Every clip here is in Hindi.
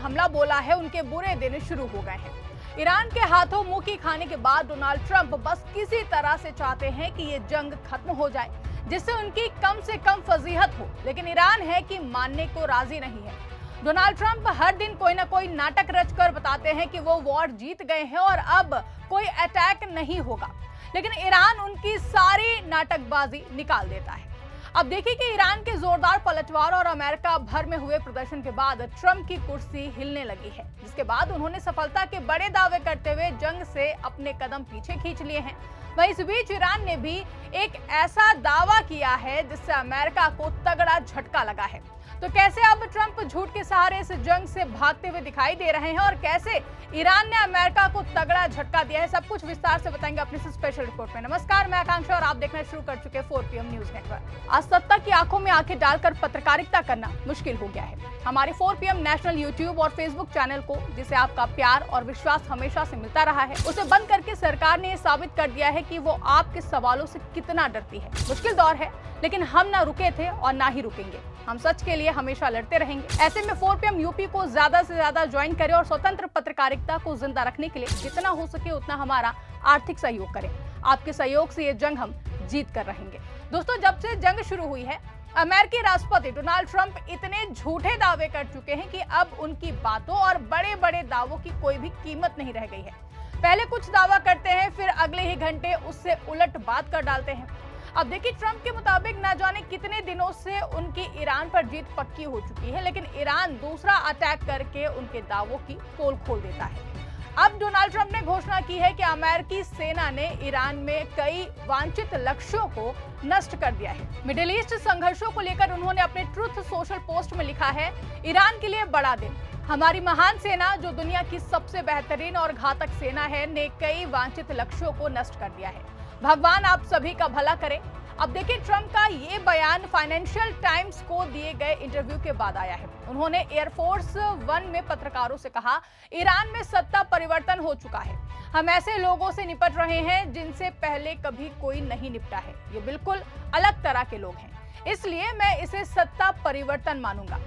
हमला बोला है, उनके बुरे दिन शुरू हो गए हैं। ईरान के हाथों मुंह की खाने के बाद डोनाल्ड ट्रंप बस किसी तरह से चाहते हैं कि ये जंग खत्म हो जाए, जिससे उनकी कम से कम फजीहत हो, लेकिन ईरान है कि मानने को राजी नहीं है। डोनाल्ड ट्रंप हर दिन कोई ना कोई नाटक रचकर बताते हैं कि वो वॉर जीत गए हैं और अब कोई अटैक नहीं होगा, लेकिन ईरान उनकी सारी नाटकबाजी निकाल देता है। अब देखिए कि ईरान के जोरदार पलटवार और अमेरिका भर में हुए प्रदर्शन के बाद ट्रंप की कुर्सी हिलने लगी है, जिसके बाद उन्होंने सफलता के बड़े दावे करते हुए जंग से अपने कदम पीछे खींच लिए हैं। वहीं इस बीच ईरान ने भी एक ऐसा दावा किया है जिससे अमेरिका को तगड़ा झटका लगा है। तो कैसे अब ट्रंप झूठ के सहारे इस जंग से भागते हुए दिखाई दे रहे हैं और कैसे ईरान ने अमेरिका को तगड़ा झटका दिया है, सब कुछ विस्तार से बताएंगे अपनी इस स्पेशल रिपोर्ट में। नमस्कार, मैं आकांक्षा और आप देखना शुरू कर चुके 4PM न्यूज नेटवर्क। आज सत्ता की आंखों में आंखें डालकर पत्रकारिता करना मुश्किल हो गया है। हमारे 4PM नेशनल यूट्यूब और फेसबुक चैनल को, जिसे आपका प्यार और विश्वास हमेशा से मिलता रहा है, उसे बंद करके सरकार ने साबित कर दिया है कि वो आपके सवालों से कितना डरती है। मुश्किल दौर है, लेकिन हम ना रुके थे और ना ही रुकेंगे। हम सच के लिए हमेशा लड़ते रहेंगे। ऐसे में 4PM यूपी को ज्यादा से ज्यादा ज्वाइन करें और स्वतंत्र पत्रकारिता को जिंदा रखने के लिए जितना हो सके उतना हमारा आर्थिक सहयोग करें। आपके सहयोग से ये जंग हम जीत कर रहेंगे। दोस्तों, जब से जंग शुरू हुई है, अमेरिकी राष्ट्रपति डोनाल्ड ट्रंप इतने झूठे दावे कर चुके हैं कि अब उनकी बातों और बड़े बड़े दावों की कोई भी कीमत नहीं रह गई है। पहले कुछ दावा करते हैं, फिर अगले ही घंटे उससे उलट बात कर डालते हैं। अब देखिए, ट्रंप के मुताबिक न जाने कितने दिनों से उनकी ईरान पर जीत पक्की हो चुकी है, लेकिन ईरान दूसरा अटैक करके उनके दावों की पोल खोल देता है। अब डोनाल्ड ट्रंप ने घोषणा की है कि अमेरिकी सेना ने ईरान में कई वांछित लक्ष्यों को नष्ट कर दिया है। मिडिल ईस्ट संघर्षों को लेकर उन्होंने अपने ट्रुथ सोशल पोस्ट में लिखा है, ईरान के लिए बड़ा दिन। हमारी महान सेना, जो दुनिया की सबसे बेहतरीन और घातक सेना है, ने कई वांछित लक्ष्यों को नष्ट कर दिया है। भगवान आप सभी का भला करे। अब देखिए, ट्रंप का ये बयान फाइनेंशियल टाइम्स को दिए गए इंटरव्यू के बाद आया है। उन्होंने एयरफोर्स 1 में पत्रकारों से कहा, ईरान में सत्ता परिवर्तन हो चुका है। हम ऐसे लोगों से निपट रहे हैं जिनसे पहले कभी कोई नहीं निपटा है। ये बिल्कुल अलग तरह के लोग हैं, इसलिए मैं इसे सत्ता परिवर्तन मानूंगा।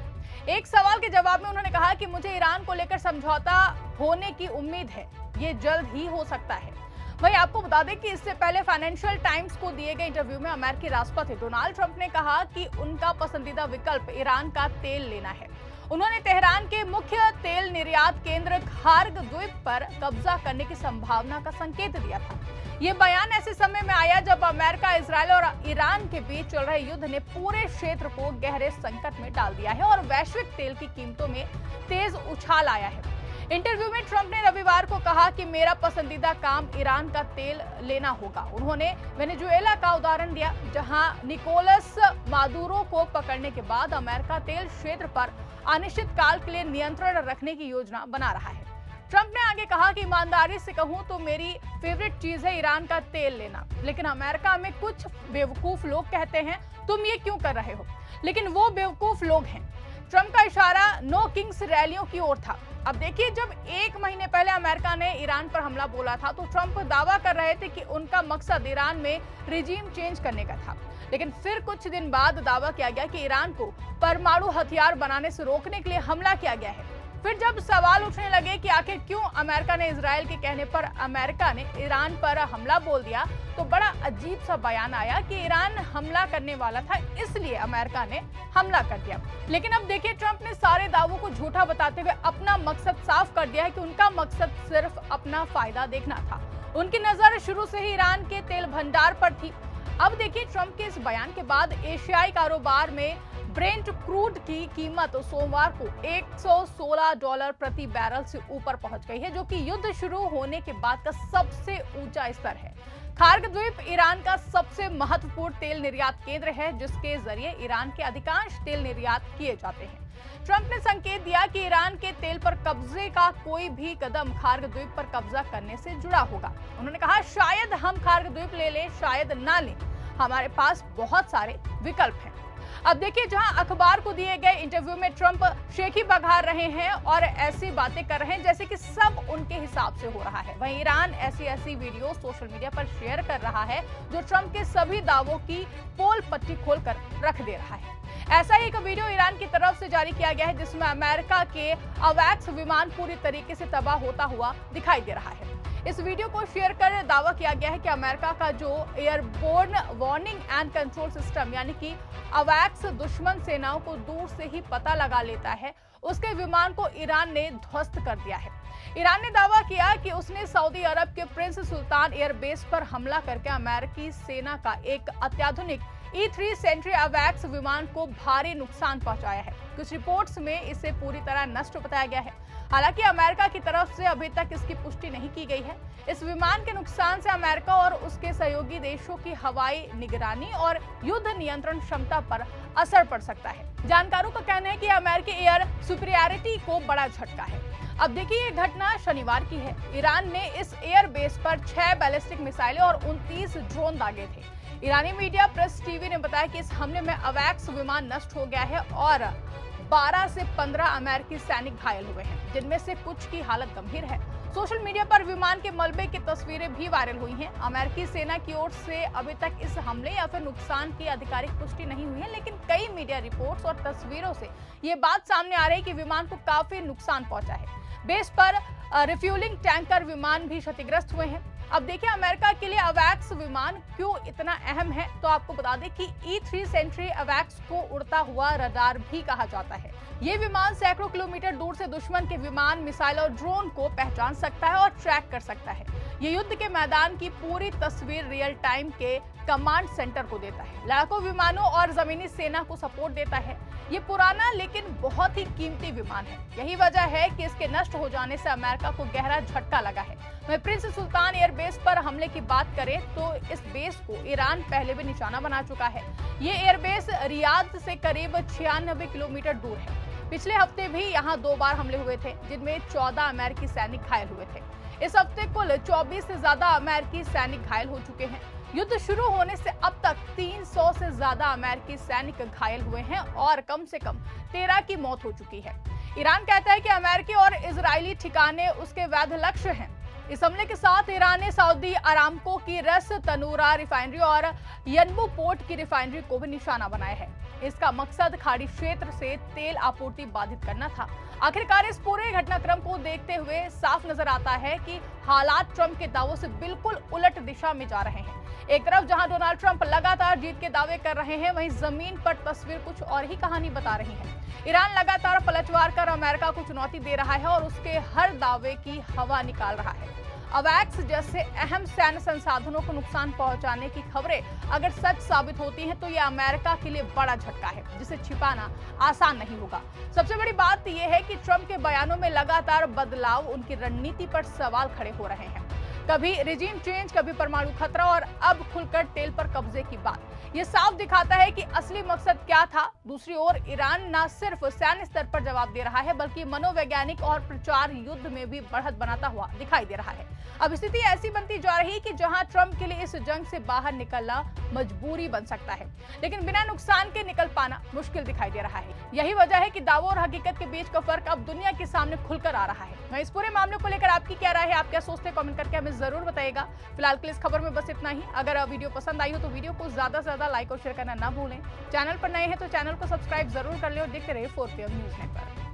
एक सवाल के जवाब में उन्होंने कहा कि मुझे ईरान को लेकर समझौता होने की उम्मीद है, ये जल्द ही हो सकता है। वहीं आपको बता दें कि इससे पहले फाइनेंशियल टाइम्स को दिए गए इंटरव्यू में अमेरिकी राष्ट्रपति डोनाल्ड ट्रंप ने कहा कि उनका पसंदीदा विकल्प ईरान का तेल लेना है। उन्होंने तेहरान के मुख्य तेल निर्यात केंद्र खार्ग द्वीप पर कब्जा करने की संभावना का संकेत दिया था। ये बयान ऐसे समय में आया जब अमेरिका, इजरायल और ईरान के बीच चल रहे युद्ध ने पूरे क्षेत्र को गहरे संकट में डाल दिया है और वैश्विक तेल की कीमतों में तेज उछाल आया है। इंटरव्यू में ट्रंप ने रविवार को कहा कि मेरा पसंदीदा काम ईरान का तेल लेना होगा। उन्होंने वेनेजुएला का उदाहरण दिया, जहां निकोलस मादुरो को पकड़ने के बाद अमेरिका तेल क्षेत्र पर अनिश्चित काल के लिए नियंत्रण रखने की योजना बना रहा है। ट्रंप ने आगे कहा कि ईमानदारी से कहूं तो मेरी फेवरेट चीज है ईरान का तेल लेना, लेकिन अमेरिका में कुछ बेवकूफ लोग कहते हैं तुम ये क्यों कर रहे हो, लेकिन वो बेवकूफ लोग हैं। ट्रंप का इशारा नो किंग्स रैलियों की ओर था। अब देखिए, जब 1 महीने पहले अमेरिका ने ईरान पर हमला बोला था तो ट्रंप दावा कर रहे थे कि उनका मकसद ईरान में रिजीम चेंज करने का था, लेकिन फिर कुछ दिन बाद दावा किया गया कि ईरान को परमाणु हथियार बनाने से रोकने के लिए हमला किया गया है। फिर जब सवाल उठने लगे कि आखिर क्यों अमेरिका ने इजरायल के कहने पर अमेरिका ने ईरान पर हमला बोल दिया, तो बड़ा अजीब सा बयान आया कि ईरान हमला करने वाला था, इसलिए अमेरिका ने हमला कर दिया। लेकिन अब देखिए, ट्रंप ने सारे दावों को झूठा बताते हुए अपना मकसद साफ कर दिया है कि उनका मकसद सिर्फ अपना फायदा देखना था। उनकी नजर शुरू से ही ईरान के तेल भंडार पर थी। अब देखिए, ट्रंप के इस बयान के बाद एशियाई कारोबार में ब्रेंट क्रूड की कीमत सोमवार को $116 प्रति बैरल से ऊपर पहुंच गई है, जो कि युद्ध शुरू होने के बाद का सबसे ऊंचा स्तर है। खार्ग द्वीप ईरान का सबसे महत्वपूर्ण तेल निर्यात केंद्र है, जिसके जरिए ईरान के अधिकांश तेल निर्यात किए जाते हैं। ट्रंप ने संकेत दिया कि ईरान के तेल पर कब्जे का कोई भी कदम खार्ग द्वीप पर कब्जा करने से जुड़ा होगा। उन्होंने कहा, शायद हम खार्ग द्वीप ले लें, शायद ना लें, हमारे पास बहुत सारे विकल्प हैं। अब देखिए, जहां अखबार को दिए गए इंटरव्यू में ट्रंप शेखी बघार रहे हैं और ऐसी बातें कर रहे हैं जैसे कि सब उनके हिसाब से हो रहा है, वहीं ईरान ऐसी वीडियो सोशल मीडिया पर शेयर कर रहा है जो ट्रंप के सभी दावों की पोल पट्टी खोलकर रख दे रहा है। ऐसा ही एक वीडियो ईरान की तरफ से जारी किया गया है जिसमें अमेरिका के अवैक्स विमान पूरी तरीके से तबाह होता हुआ दिखाई दे रहा है। इस वीडियो को शेयर कर दावा किया गया है कि अमेरिका का जो airborne warning and control system यानी कि अवैक्स दुश्मन सेनाओं को दूर से ही पता लगा लेता है, उसके विमान को ईरान ने ध्वस्त कर दिया है। ईरान ने दावा किया कि उसने सऊदी अरब के प्रिंस सुल्तान एयरबेस पर हमला करके अमेरिकी सेना का एक अत्याधुनिक E-3 सेंट्री अवैक्स विमान को भारी नुकसान पहुंचाया है। कुछ रिपोर्ट्स में इसे पूरी तरह नष्ट बताया गया है। हालांकि अमेरिका की तरफ से अभी तक इसकी पुष्टि नहीं की गई है। इस विमान के नुकसान से अमेरिका और उसके सहयोगी देशों की हवाई निगरानी और युद्ध नियंत्रण क्षमता पर असर पड़ सकता है। जानकारों का कहना है कि अमेरिकी एयर सुपीरियरिटी को बड़ा झटका है। अब देखिए, ये घटना शनिवार की है। ईरान ने इस एयरबेस पर 6 बैलिस्टिक मिसाइलें और 29 ड्रोन दागे थे। ईरानी मीडिया प्रेस टीवी ने बताया कि इस हमले में अवैक्स विमान नष्ट हो गया है और 12 से 15 अमेरिकी सैनिक घायल हुए हैं, जिनमें से कुछ की हालत गंभीर है। सोशल मीडिया पर विमान के मलबे की तस्वीरें भी वायरल हुई हैं। अमेरिकी सेना की ओर से अभी तक इस हमले या फिर नुकसान की आधिकारिक पुष्टि नहीं हुई है, लेकिन कई मीडिया रिपोर्ट्स और तस्वीरों से ये बात सामने आ रही है कि विमान को काफी नुकसान पहुंचा है। बेस पर रिफ्यूलिंग टैंकर विमान भी क्षतिग्रस्त हुए हैं। अब देखिए, अमेरिका के लिए अवैक्स विमान क्यों इतना अहम है, तो आपको बता दें कि E-3 सेंट्री अवैक्स को उड़ता हुआ रडार भी कहा जाता है। ये विमान सैकड़ों किलोमीटर दूर से दुश्मन के विमान, मिसाइल और ड्रोन को पहचान सकता है और ट्रैक कर सकता है। ये युद्ध के मैदान की पूरी तस्वीर रियल टाइम के कमांड सेंटर को देता है, लाखों विमानों और जमीनी सेना को सपोर्ट देता है। ये पुराना लेकिन बहुत ही कीमती विमान है। यही वजह है कि इसके नष्ट हो जाने से अमेरिका को गहरा झटका लगा है। वहीं प्रिंस सुल्तान एयरबेस पर हमले की बात करें तो इस बेस को ईरान पहले भी निशाना बना चुका है। ये एयरबेस रियाद से करीब 96 किलोमीटर दूर है। पिछले हफ्ते भी यहाँ 2 बार हमले हुए थे, जिनमें 14 अमेरिकी सैनिक घायल हुए थे। इस हफ्ते कुल 24 से ज्यादा अमेरिकी सैनिक घायल हो चुके हैं। युद्ध शुरू होने से अब तक 300 से ज्यादा अमेरिकी सैनिक घायल हुए हैं और कम से कम 13 की मौत हो चुकी है। ईरान कहता है कि अमेरिकी और इजरायली ठिकाने उसके वैध लक्ष्य हैं। इस हमले के साथ ईरान ने सऊदी अरामको की रस तनूरा रिफाइनरी और यनबू पोर्ट की रिफाइनरी को भी निशाना बनाया है। इसका मकसद खाड़ी क्षेत्र से तेल आपूर्ति बाधित करना था। आखिरकार इस पूरे घटनाक्रम को देखते हुए साफ नजर आता है कि हालात ट्रंप के दावों से बिल्कुल उलट दिशा में जा रहे हैं। एक तरफ जहां डोनाल्ड ट्रंप लगातार जीत के दावे कर रहे हैं, वहीं जमीन पर तस्वीर कुछ और ही कहानी बता रही है। ईरान लगातार पलटवार कर अमेरिका को चुनौती दे रहा है और उसके हर दावे की हवा निकाल रहा है। अवैक्स जैसे अहम सैन्य संसाधनों को नुकसान पहुंचाने की खबरें अगर सच साबित होती हैं तो यह अमेरिका के लिए बड़ा झटका है, जिसे छिपाना आसान नहीं होगा। सबसे बड़ी बात यह है कि ट्रंप के बयानों में लगातार बदलाव उनकी रणनीति पर सवाल खड़े हो रहे हैं। कभी रिजीम चेंज, कभी परमाणु खतरा और अब खुलकर तेल पर कब्जे की बात। ये साफ दिखाता है कि असली मकसद क्या था। दूसरी ओर ईरान न सिर्फ सैन्य स्तर पर जवाब दे रहा है, बल्कि मनोवैज्ञानिक और प्रचार युद्ध में भी बढ़त बनाता हुआ दिखाई दे रहा है। अब स्थिति ऐसी बनती जा रही है कि जहां ट्रंप के लिए इस जंग से बाहर निकलना मजबूरी बन सकता है, लेकिन बिना नुकसान के निकल पाना मुश्किल दिखाई दे रहा है। यही वजह है कि दावों और हकीकत के बीच का फर्क अब दुनिया के सामने खुलकर आ रहा है। मैं इस पूरे मामले को लेकर आपकी क्या राय है, आप क्या सोचते हैं, कमेंट करके हमें जरूर बताइएगा। फिलहाल के लिए इस खबर में बस इतना ही। अगर वीडियो पसंद आई हो तो वीडियो को ज्यादा से ज्यादा लाइक और शेयर करना ना भूलें। चैनल पर नए हैं तो चैनल को सब्सक्राइब जरूर कर लें और देखते रहिए 4PM न्यूज नेटवर्क।